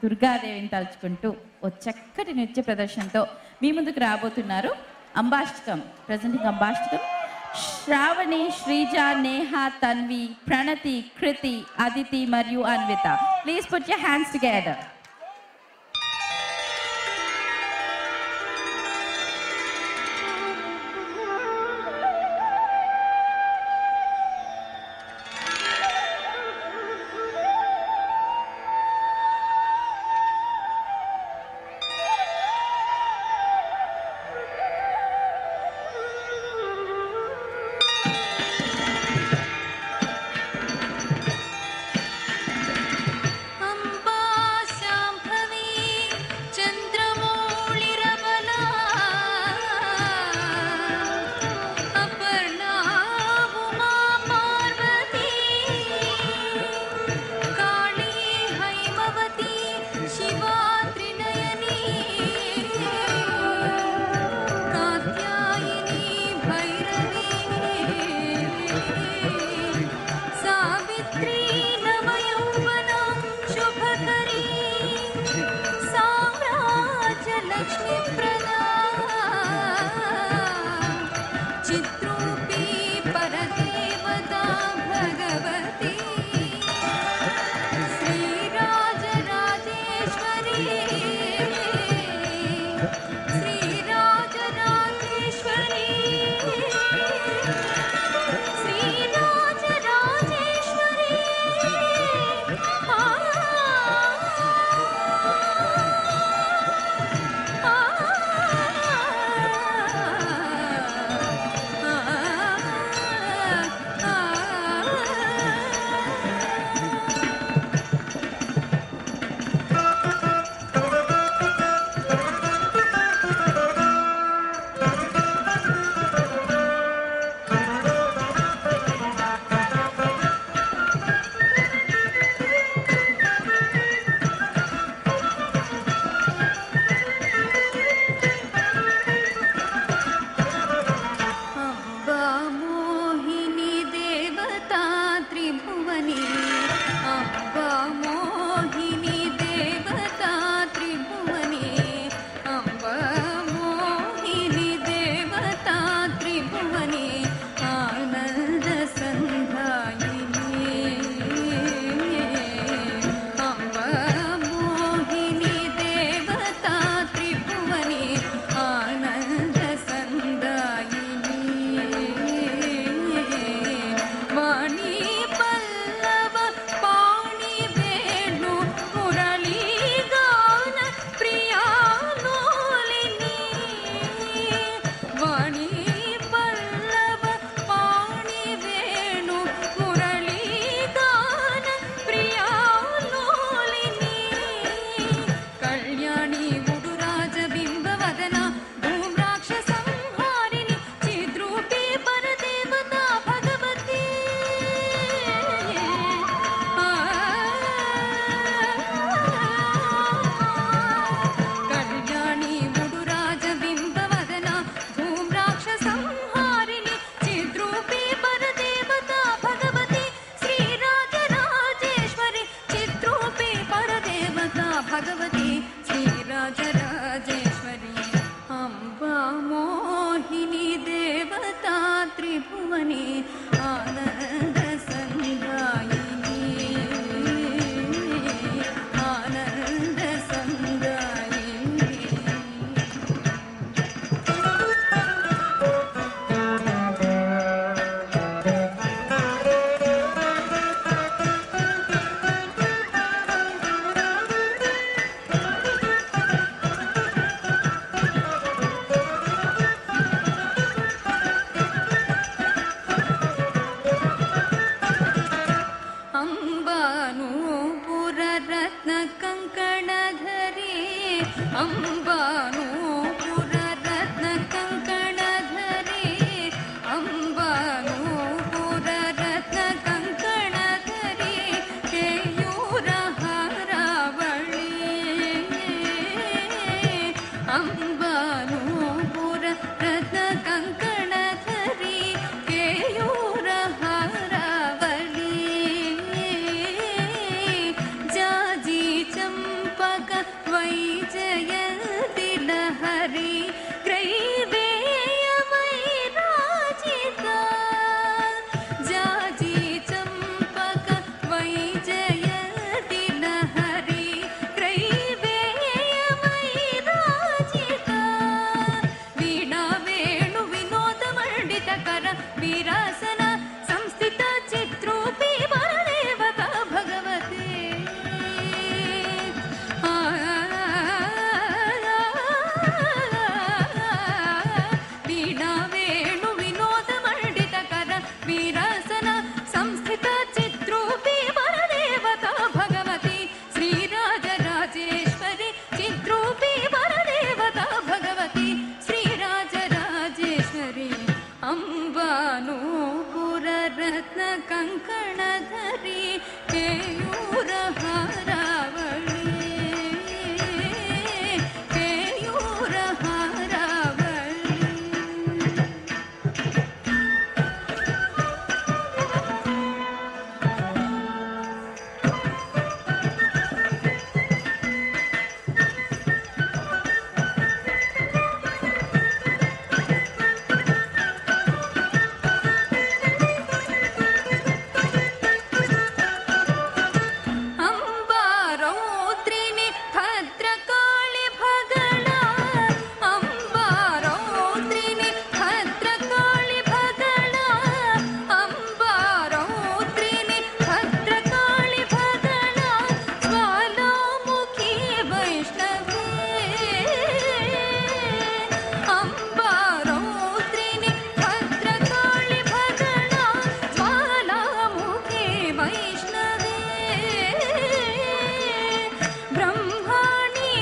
దుర్గాదేవిని తలుచుకుంటూ ఓ చక్కటి నృత్య ప్రదర్శనతో మీ ముందుకు రాబోతున్నారు అంబాష్టకం. ప్రెజెంటింగ్ అంబాష్టకం శ్రావణి, శ్రీజ, నేహ, తన్వి, ప్రణతి, కృతి, అదితి మరియు Anvitha. Please put your hands together. कर वीरासन संस्थित चित्रूपी वरदेवता भगवती वीणा वेणु विनोद मंडित कर वीरासन संस्थित चित्रूपी वरदेवता भगवती श्रीराजराजेश्वरी चित्रूपी वरदेवता भगवती श्रीराजराजेश्वरी अंबानूपुर रत्न कंकणधरी केयूर हारावळी केयूर हारावळी अंबारौत्रिनि भद्रकाळि भगळा अंबारौत्रिनि भद्रकाळि भगळा अंबारौत्रिनि भद्रकाळि भगळा ज्वालामुखी वैष्णवी अंबारौत्रिनि भद्रकाळि भगळा ज्वालामुखी वैष्णवी ब्रह्माणी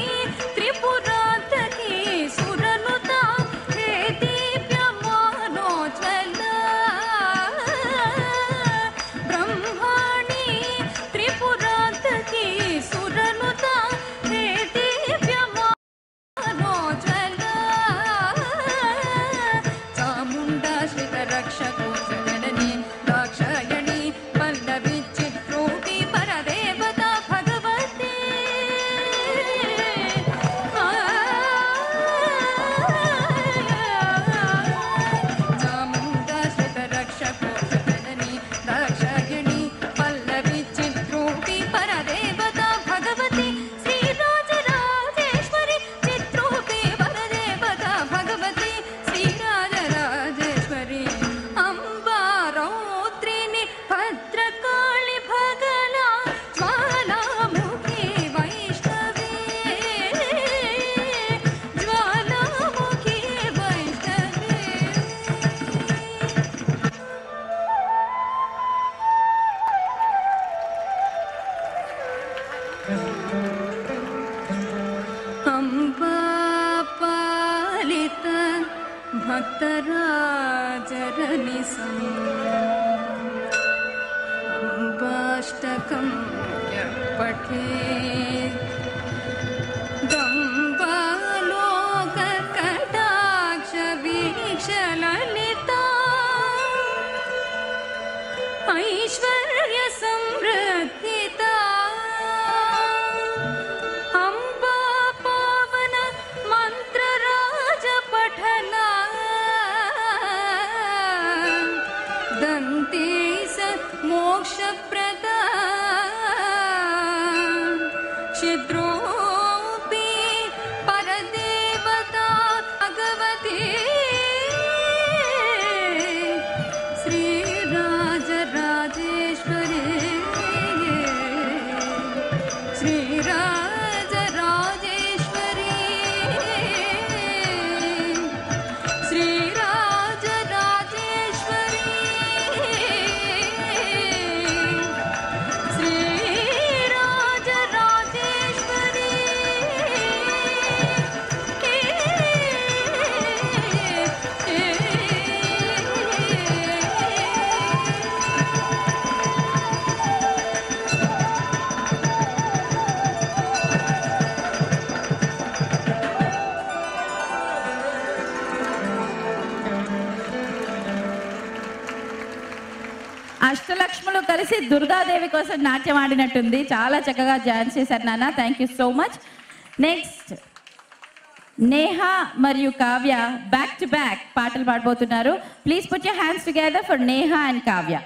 त्रिपुरान्तकी सुरनुता हे दीप्यमानोज्ज्वला ब्रह्माणी त्रिपुरान्तकी सुरनुता हे दीप्यमानोज्ज्वला चामुण्डा श्रितरक्षकोत्सजननी दाक्षायणी पल्लवी चित्रूपी परदेवता भगवती चामुण्डा श्रितरक्षकोत्सजननी दाक्षायणी पल्लवी चित्रूपी परदेवता भगवती श्रीराजराजेश्वरी चित्रूपी वरदेवता भगवती श्रीराजराजेश्वरी अंबारौत्रिनि भद्रकाळि भगळा ज्वालामुखी वैष्णवी ज्वालामुखी वैष्णवी अंबा पालित भक्तराजरनि अंबाष्टकं पठेत् दम्बालोक कटाक्ष वीक्षललिता ऐश्वर्य समृद्धिता अंबा पावन मंत्र राज पठना दंतेश मोक्ष प्रदा छिद्रोपी परदेवता भगवती श्रीराजराजेश्वरी श्रीराजराजेश्वरी श्रीराजराजेश्वरी అష్టలక్ష్ములు కలిసి దుర్గాదేవి కోసం నాట్యం ఆడినట్టుంది. చాలా చక్కగా డాన్స్ చేశారు నాన్న. Thank you so much. Next Neha మరియు కావ్య బ్యాక్ టు బ్యాక్ పాటలు పాడబోతున్నారు. Please put your hands together for Neha and Kavya.